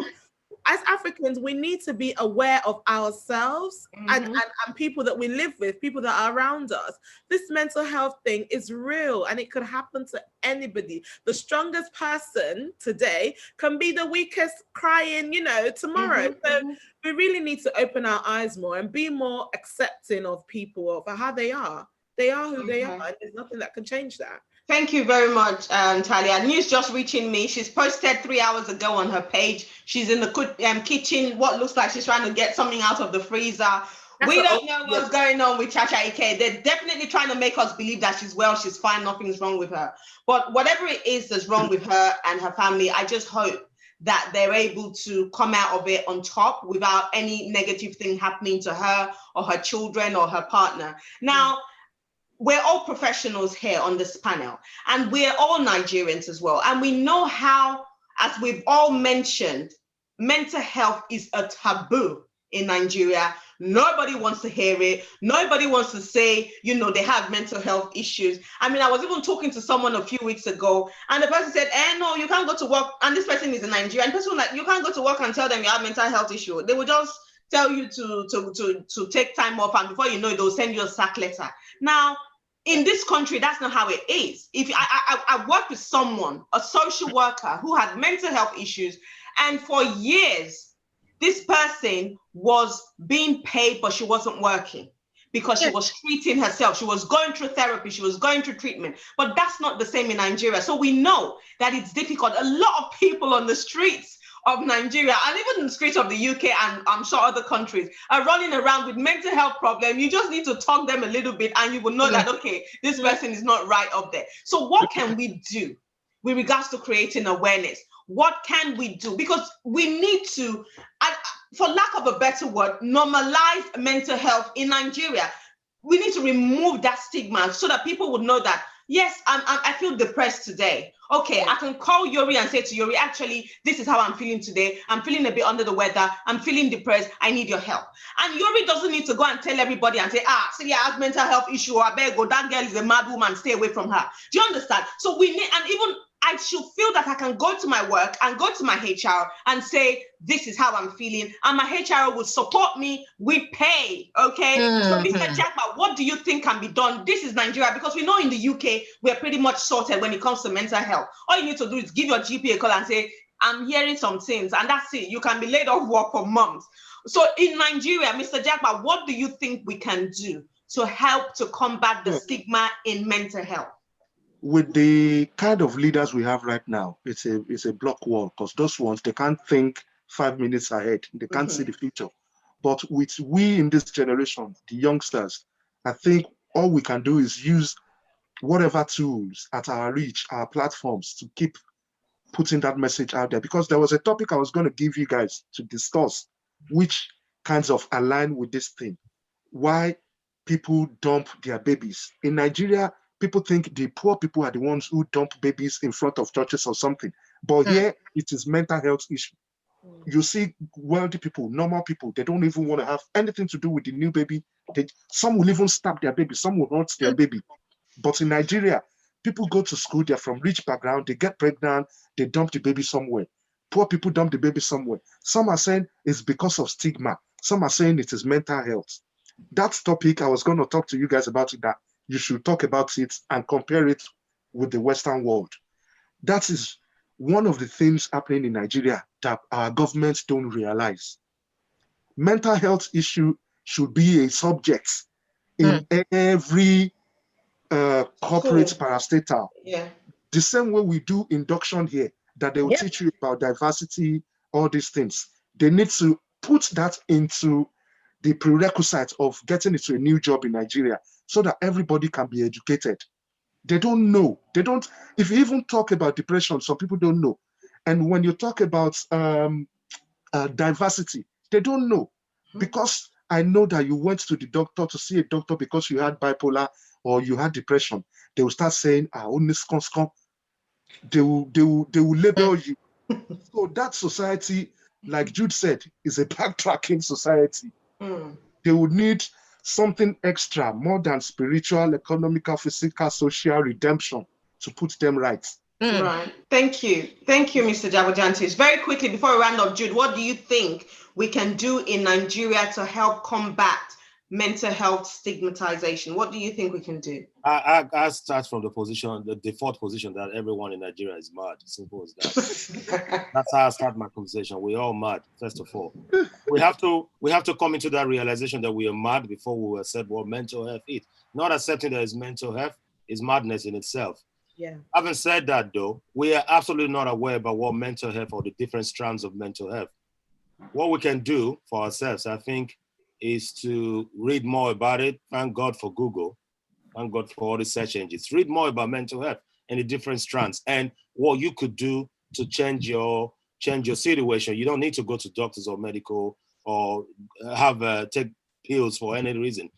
as Africans, we need to be aware of ourselves and people that we live with, people that are around us. This mental health thing is real and it could happen to anybody. The strongest person today can be the weakest crying, you know, tomorrow. So we really need to open our eyes more and be more accepting of people, of how they are. They are who they are, and there's nothing that can change that. Thank you very much, Talia. News just reaching me. She's posted 3 hours ago on her page. She's in the kitchen, what looks like she's trying to get something out of the freezer. We don't know what's going on with Chacha Eke. They're definitely trying to make us believe that she's well, she's fine, nothing's wrong with her. But whatever it is that's wrong with her and her family, I just hope that they're able to come out of it on top without any negative thing happening to her or her children or her partner. Now, we're all professionals here on this panel, and we're all Nigerians as well. And we know how, as we've all mentioned, mental health is a taboo in Nigeria. Nobody wants to hear it. Nobody wants to say, you know, they have mental health issues. I mean, I was even talking to someone a few weeks ago, and the person said, no, you can't go to work. And this person is in Nigeria. And the person was like, you can't go to work and tell them you have mental health issue. They will just tell you to take time off, and before you know it, they'll send you a sack letter. Now, in this country, that's not how it is. If I worked with someone, a social worker who had mental health issues, and for years, this person was being paid, but she wasn't working because she was treating herself. She was going through therapy. She was going through treatment. But that's not the same in Nigeria. So we know that it's difficult. A lot of people on the streets of Nigeria and even in the streets of the UK and I'm sure other countries are running around with mental health problems. You just need to talk them a little bit and you will know that, okay, this person is not right up there. So what can we do with regards to creating awareness? What can we do? Because we need to, for lack of a better word, normalize mental health in Nigeria. We need to remove that stigma so that people would know that, yes, I feel depressed today. Okay, I can call Yori and say to Yori, actually, this is how I'm feeling today. I'm feeling a bit under the weather. I'm feeling depressed. I need your help. And Yori doesn't need to go and tell everybody and say, see, I have mental health issue. I better go. That girl is a mad woman. Stay away from her. Do you understand? So we need, and even I should feel that I can go to my work and go to my HR and say, this is how I'm feeling. And my HR will support me with pay, okay? So Mr. Jackman, what do you think can be done? This is Nigeria, because we know in the UK, we're pretty much sorted when it comes to mental health. All you need to do is give your GP a call and say, I'm hearing some things, and that's it. You can be laid off work for months. So in Nigeria, Mr. Jackman, what do you think we can do to help to combat the stigma in mental health? With the kind of leaders we have right now, it's a block wall, because those ones, they can't think 5 minutes ahead. They can't see the future. But with we in this generation, the youngsters, I think all we can do is use whatever tools at our reach, our platforms, to keep putting that message out there. Because there was a topic I was going to give you guys to discuss, which kinds of align with this thing. Why people dump their babies. In Nigeria, people think the poor people are the ones who dump babies in front of churches or something. But here, it is mental health issue. You see wealthy people, normal people, they don't even want to have anything to do with the new baby. Some will even stab their baby. Some will hurt their baby. But in Nigeria, people go to school, they're from rich background, they get pregnant, they dump the baby somewhere. Poor people dump the baby somewhere. Some are saying it's because of stigma. Some are saying it is mental health. That topic, I was going to talk to you guys about it, that you should talk about it and compare it with the Western world. That is one of the things happening in Nigeria that our governments don't realize. Mental health issue should be a subject in every corporate parastatal. The same way we do induction here, that they will teach you about diversity, all these things. They need to put that into the prerequisite of getting into a new job in Nigeria, so that everybody can be educated. They don't know. They don't, if you even talk about depression, some people don't know. And when you talk about diversity, they don't know. Because I know that you went to the doctor to see a doctor because you had bipolar or you had depression. They will start saying, only scum. They will label you. So that society, like Jude said, is a backtracking society. They would need something extra, more than spiritual, economical, physical, social redemption to put them right. Right. Thank you. Thank you, Mr. Jabojantis. Very quickly, before we round up, Jude, what do you think we can do in Nigeria to help combat mental health stigmatization? What do you think we can do? I start from the default position that everyone in Nigeria is mad. Simple as that. That's how I start my conversation. We're all mad, first of all. We have to come into that realization that we are mad before we accept what mental health is. Not accepting that it's mental health is madness in itself. Yeah. Having said that, though, we are absolutely not aware about what mental health or the different strands of mental health. What we can do for ourselves, I think, is to read more about it. Thank God for Google. Thank God for all the search engines. Read more about mental health and the different strands and what you could do to change your situation. You don't need to go to doctors or medical or take pills for any reason.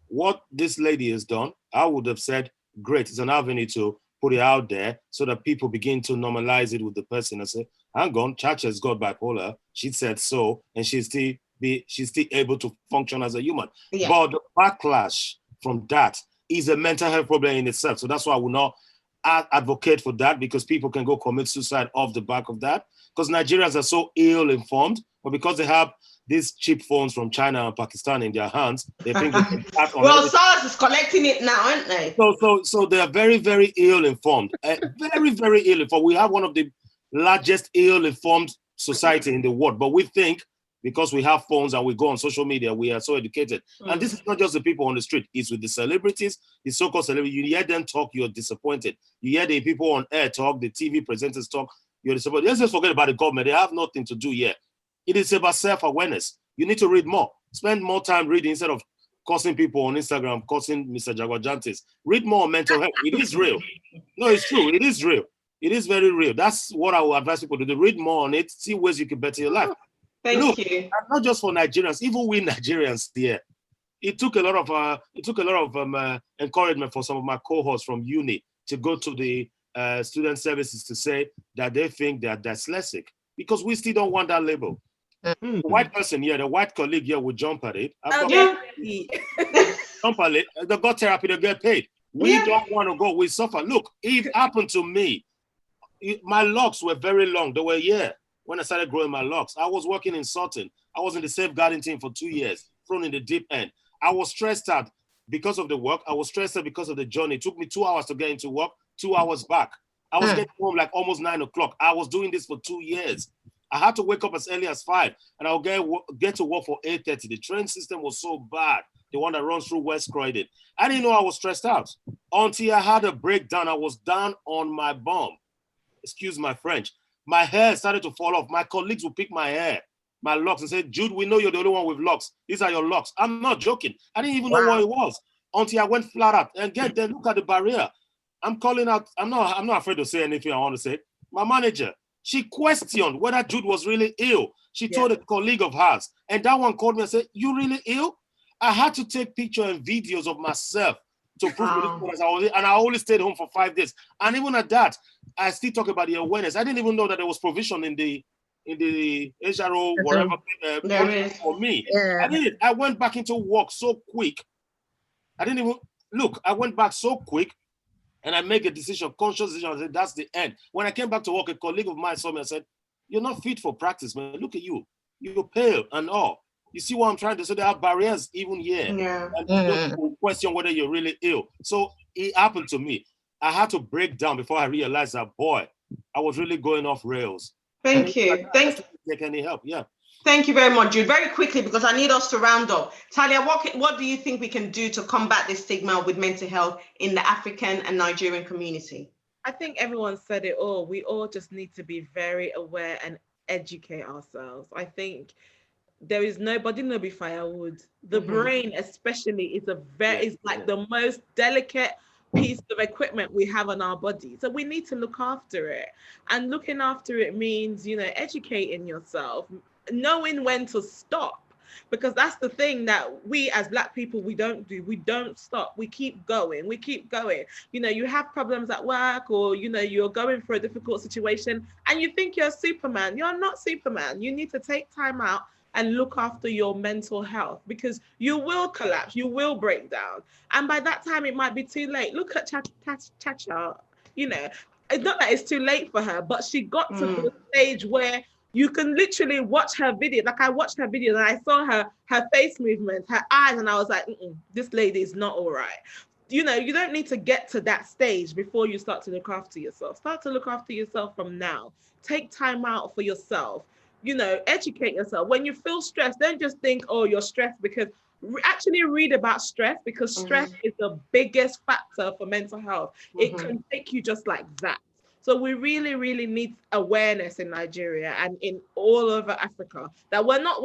What this lady has done, I would have said, great. It's an avenue to put it out there so that people begin to normalize it with the person and say, hang on, Chacha's got bipolar. She said so, and she's still able to function as a human. Yeah. But the backlash from that is a mental health problem in itself. So that's why I will not advocate for that, because people can go commit suicide off the back of that. Because Nigerians are so ill-informed, but because they have these cheap phones from China and Pakistan in their hands, they think they can act on well, SARS is collecting it now, aren't they? So they are very, very ill-informed. Very, very ill-informed. We have one of the largest ill-informed society in the world, but we think because we have phones and we go on social media, we are so educated. And this is not just the people on the street, it's with the celebrities, the so-called celebrities. You hear them talk, you're disappointed. You hear the people on air talk, the TV presenters talk, you're disappointed. Let's just forget about the government. They have nothing to do here. It is about self-awareness. You need to read more. Spend more time reading instead of cursing people on Instagram, cursing Mr. Jaguar-Jantis. Read more on mental health. It is real. No, it's true. It is real. It is very real. That's what I would advise people to do. Read more on it, see ways you can better your life. Thank you. Not just for Nigerians, even we Nigerians here. It took a lot of encouragement for some of my cohorts from uni to go to the student services to say that they think they're dyslexic, because we still don't want that label. The white person here, the white colleague here will jump at it. Jump at it. They got therapy, they get paid. We don't want to go, we suffer. Look, it happened to me. My locks were very long. They were here when I started growing my locks. I was working in Sutton. I was in the safeguarding team for 2 years, thrown in the deep end. I was stressed out because of the work. I was stressed out because of the journey. It took me 2 hours to get into work, 2 hours back. I was getting home like almost 9 o'clock. I was doing this for 2 years. I had to wake up as early as 5, and I'll get to work for 8:30. The train system was so bad, the one that runs through West Croydon. I didn't know I was stressed out until I had a breakdown. I was down on my bum. Excuse my French. My hair started to fall off. My colleagues would pick my hair, my locks, and say, Jude, we know you're the only one with locks. These are your locks. I'm not joking. I didn't even know what it was until I went flat out. And then look at the barrier. I'm calling out. I'm not afraid to say anything I want to say. My manager, she questioned whether Jude was really ill. She told a colleague of hers, and that one called me and said, you really ill? I had to take pictures and videos of myself to prove and I only stayed home for 5 days. And even at that, I still talk about the awareness. I didn't even know that there was provision in the HRO, whatever, for me. I went back into work so quick. I didn't even look. I went back so quick, and I made a decision, conscious decision. I said, that's the end. When I came back to work, a colleague of mine saw me and said, you're not fit for practice, man. Look at you. You're pale and all. You see what I'm trying to say? There are barriers even here. And people question whether you're really ill. So it happened to me. I had to break down before I realized that, boy, I was really going off rails. Thank you. Take any help. Yeah. Thank you very much, Jude. Very quickly, because I need us to round up. Talia, what do you think we can do to combat this stigma with mental health in the African and Nigerian community? I think everyone said it all. We all just need to be very aware and educate ourselves. I think there is nobody be firewood. The brain especially is like the most delicate piece of equipment we have on our body. So we need to look after it. And looking after it means, educating yourself, knowing when to stop. Because that's the thing that we as Black people, we don't do. We don't stop. We keep going. You have problems at work, or, you're going through a difficult situation and you think you're Superman. You're not Superman. You need to take time out and look after your mental health, because you will collapse, you will break down. And by that time, it might be too late. Look at Chacha, it's not that it's too late for her, but she got to the stage where you can literally watch her video. Like I watched her video and I saw her face movements, her eyes, and I was like, this lady is not all right. You don't need to get to that stage before you start to look after yourself. Start to look after yourself from now. Take time out for yourself. Educate yourself. When you feel stressed, don't just think, oh, you're stressed, because actually read about stress, because stress is the biggest factor for mental health. It can take you just like that. So we really, really need awareness in Nigeria and in all over Africa that we're not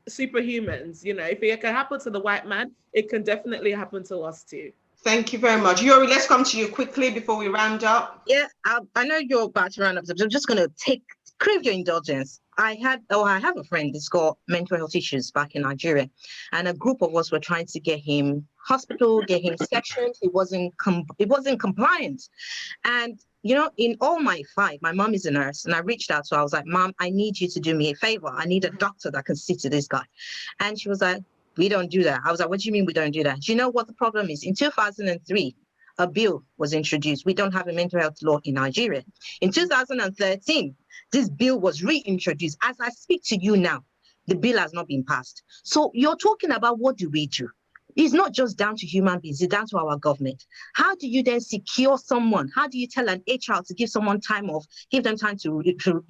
superhumans. If it can happen to the white man, it can definitely happen to us too. Thank you very much. Yuri, let's come to you quickly before we round up. Yeah, I know you're about to round up. So I'm just going to crave your indulgence. I have a friend that's got mental health issues back in Nigeria, and a group of us were trying to get him hospital, get him sectioned. He wasn't compliant. And in all my fight, my mom is a nurse, and I reached out to her. I was like, Mom, I need you to do me a favor. I need a doctor that can sit to this guy. And she was like, we don't do that. I was like, what do you mean we don't do that? Do you know what the problem is? In 2003, a bill was introduced. We don't have a mental health law in Nigeria. In 2013, this bill was reintroduced. As I speak to you now, the bill has not been passed. So you're talking about, what do we do? It's not just down to human beings, it's down to our government. How do you then secure someone? How do you tell an HR to give someone time off, give them time to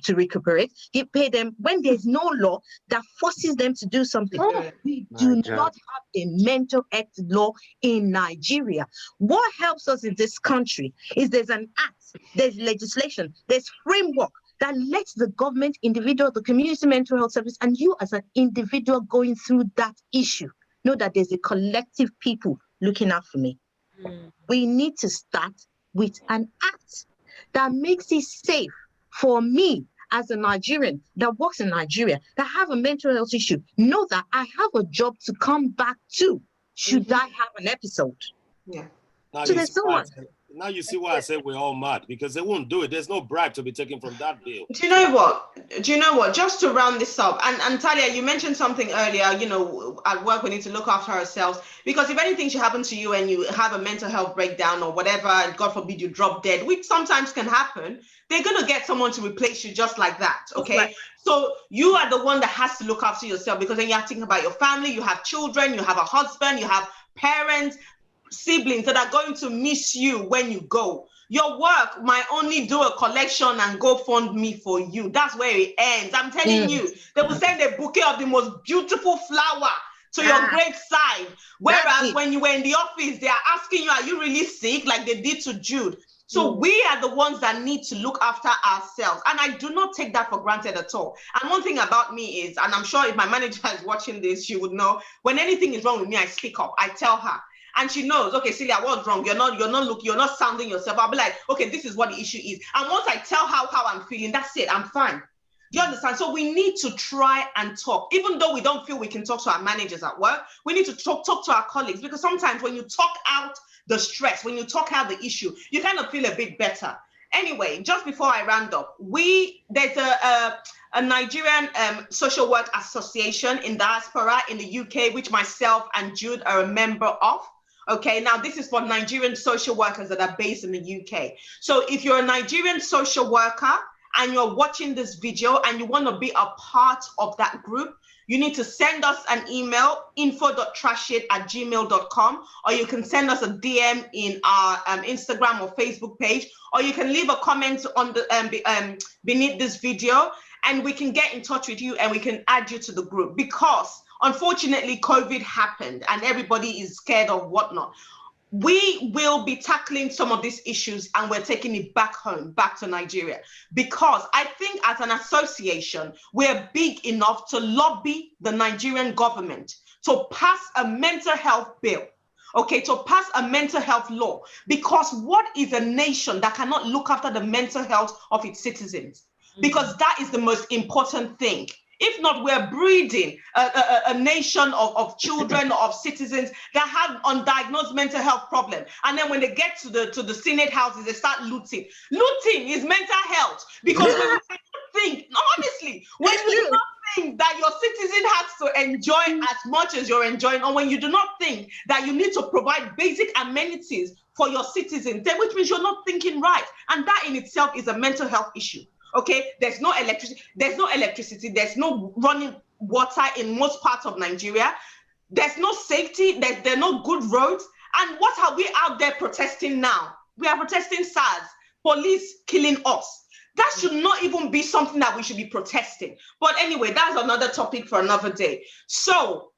recuperate, pay them when there's no law that forces them to do something? We do not have a mental health law in Nigeria. What helps us in this country is there's an act, there's legislation, there's framework that lets the government, individual, the community mental health service, and you as an individual going through that issue, know that there's a collective people looking out for me. We need to start with an act that makes it safe for me as a Nigerian that works in Nigeria, that have a mental health issue, know that I have a job to come back to should I have an episode. Yeah. So there's so much. Now you see why I said we're all mad, because they won't do it. There's no bribe to be taken from that bill. Do you know what? Just to round this up, and Talia, you mentioned something earlier, you know, at work we need to look after ourselves, because if anything should happen to you and you have a mental health breakdown or whatever, and God forbid you drop dead, which sometimes can happen, they're going to get someone to replace you just like that, okay? Right. So you are the one that has to look after yourself, because then you have to think about your family, you have children, you have a husband, you have parents, siblings that are going to miss you when you go. Your work might only do a collection and GoFundMe for you. That's where it ends. I'm telling you, they will send a bouquet of the most beautiful flower to your graveside. Whereas when you were in the office, they are asking you, are you really sick? Like they did to Jude. So we are the ones that need to look after ourselves. And I do not take that for granted at all. And one thing about me is, and I'm sure if my manager is watching this, she would know, when anything is wrong with me, I speak up. I tell her. And she knows, okay, Celia, what's wrong? You're not sounding yourself. I'll be like, okay, this is what the issue is. And once I tell her how I'm feeling, that's it, I'm fine. Do you understand? So we need to try and talk. Even though we don't feel we can talk to our managers at work, we need to talk to our colleagues, because sometimes when you talk out the stress, when you talk out the issue, you kind of feel a bit better. Anyway, just before I round up, there's a Nigerian social work association in diaspora in the UK, which myself and Jude are a member of. Okay, now this is for Nigerian social workers that are based in the UK. So if you're a Nigerian social worker and you're watching this video and you want to be a part of that group, you need to send us an email, info.trashit@gmail.com, or you can send us a DM in our Instagram or Facebook page, or you can leave a comment on the beneath this video, and we can get in touch with you and we can add you to the group, because unfortunately, COVID happened and everybody is scared of whatnot. We will be tackling some of these issues and we're taking it back home, back to Nigeria, because I think as an association, we're big enough to lobby the Nigerian government to pass a mental health bill, okay, to pass a mental health law, because what is a nation that cannot look after the mental health of its citizens? Because that is the most important thing. If not, we're breeding a nation of children, of citizens that have undiagnosed mental health problems. And then when they get to the Senate houses, they start looting. Looting is mental health, because when you think, no, honestly, when you do not think that your citizen has to enjoy as much as you're enjoying, or when you do not think that you need to provide basic amenities for your citizens, then which means you're not thinking right. And that in itself is a mental health issue. Okay, there's no electricity, there's no running water in most parts of Nigeria, there's no safety, there are no good roads. And what are we out there protesting now? We are protesting SARS, police killing us. That should not even be something that we should be protesting. But anyway, that's another topic for another day. So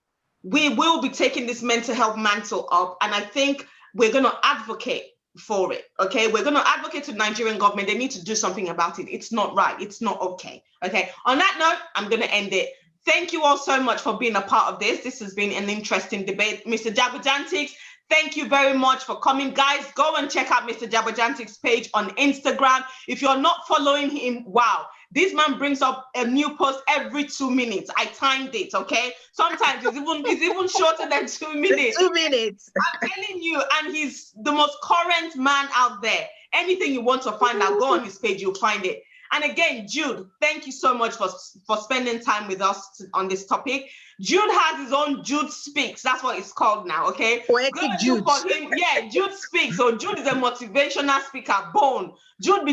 we will be taking this mental health mantle up, and I think we're going to advocate for it. Okay, we're going to advocate to the Nigerian government. They need to do something about it. It's not right. It's not okay. Okay, on that note, I'm going to end it. Thank you all so much for being a part of this. This has been an interesting debate. Mr. Jabojantics, thank you very much for coming. Guys, go and check out Mr. Jabojantics' page on Instagram. If you're not following him, wow, this man brings up a new post every 2 minutes. I timed it, okay? Sometimes it's even shorter than 2 minutes. 2 minutes. I'm telling you, and he's the most current man out there. Anything you want to find out, go on his page, you'll find it. And again, Jude, thank you so much for spending time with us on this topic. Jude has his own Jude Speaks. That's what it's called now, okay? Poetic Jude. For him. Yeah, Jude Speaks. So Jude is a motivational speaker, bone. Jude be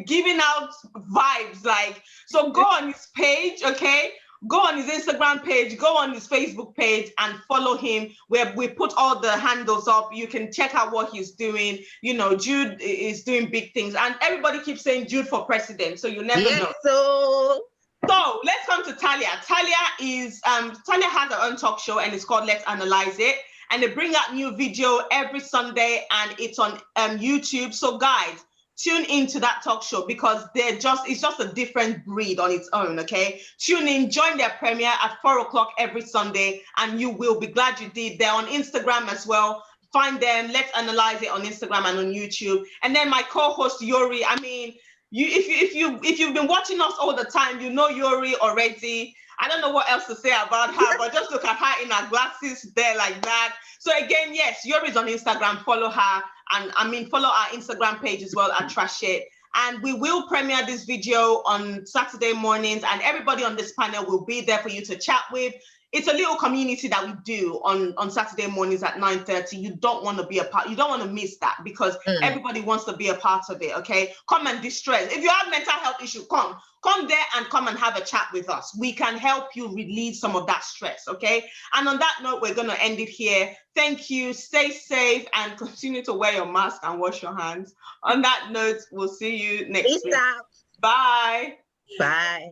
giving out vibes, like, so go on his page, okay? go on his Instagram page, go on his Facebook page and follow him, where we put all the handles up. You can check out what he's doing. You know, Jude is doing big things, and everybody keeps saying Jude for president, so you never know. So let's come to Talia. Talia has her own talk show, and it's called Let's Analyze It. And they bring out new video every Sunday, and it's on YouTube. So guys, tune into that talk show, because it's just a different breed on its own. Okay, tune in, join their premiere at 4 o'clock every Sunday, and you will be glad you did. They're on Instagram as well. Find them. Let's Analyze It on Instagram and on YouTube. And then my co-host Yori. I mean, if you've been watching us all the time, you know Yori already. I don't know what else to say about her, but just look at her in her glasses there like that. So again, yes, Yori's on Instagram. Follow her, and I mean follow our Instagram page as well at Trash It. And we will premiere this video on Saturday mornings, and everybody on this panel will be there for you to chat with. It's a little community that we do on Saturday mornings at 9:30. You don't want to be a part. You don't want to miss that, because everybody wants to be a part of it. Okay, come and distress. If you have mental health issue, come there and come and have a chat with us. We can help you release some of that stress. Okay. And on that note, we're gonna end it here. Thank you. Stay safe and continue to wear your mask and wash your hands. On that note, we'll see you next week. Peace out. Bye. Bye.